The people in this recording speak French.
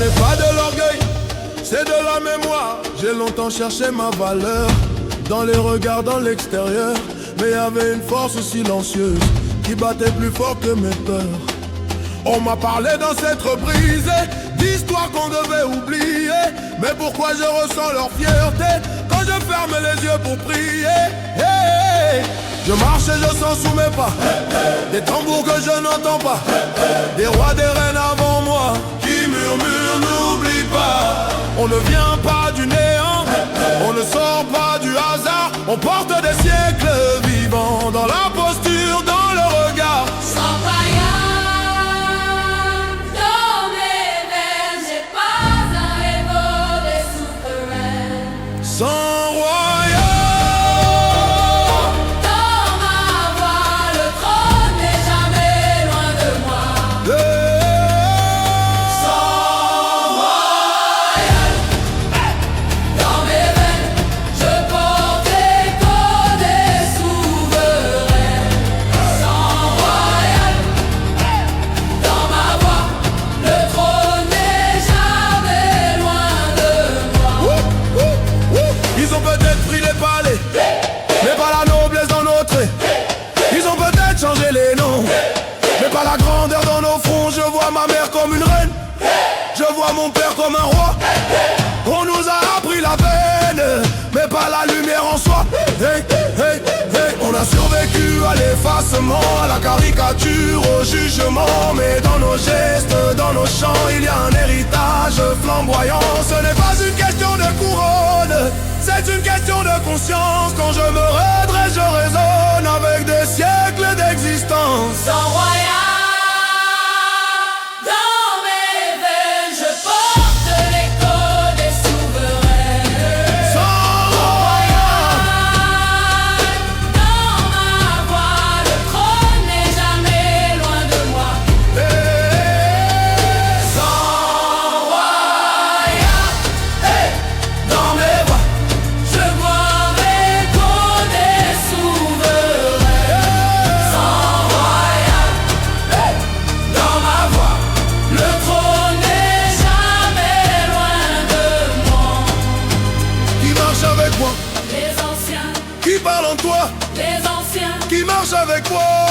n'est pas de l'orgueil, c'est de la mémoire. J'ai longtemps cherché ma valeur dans les regards, dans l'extérieur, mais y avait une force silencieuse qui battait plus fort que mes peurs. On m'a parlé d'ancêtres brisés, d'histoires qu'on devait oublier, mais pourquoi je ressens leur fierté quand je ferme les yeux pour prier? Hey, je marche et je sens sous mes pas des tambours que je n'entends pas, des rois, des reines avant moi qui murmurent n'oublie pas. On ne vient pas du néant, on ne sort pas du hasard, on porte des siècles vivants dans la posture, dans le regard. Sans voyage dans mes veines, j'ai pas un héros des souverains. Sans royaume Dans ma voix, le trône n'est jamais loin de moi. Sans voyage dans mes veines, je porte l'écho des souverains. Sans voyage dans ma voix, le trône n'est jamais loin de moi. Ils ont peut-être pris les palais, mais pas la noblesse dans nos traits. Ils ont peut-être changé les noms, mais pas la grandeur dans nos fronts. Je vois ma mère comme une reine, je vois mon père comme un roi. On nous a appris la peine, mais pas la lumière en soi. Hey, hey, hey. On a survécu à l'effacement, à la caricature, au jugement. Mais dans nos gestes, dans nos chants, il y a un héritage flamboyant. Ce n'est pas une question de couronne, c'est une question de conscience. Quand je me redresse, je résonne avec des siècles d'existence. Sans royaume dans mes veines, je porte l'écho des souverains. Sans Royaume dans ma voix, le trône n'est jamais loin de moi. Sans royaume dans mes voix, je vois l'écho des souverains. Sans royaume dans ma voix, le trône n'est jamais loin de moi. qui marche avec moi, Les anciens, qui parle en toi, les anciens, qui marche avec moi.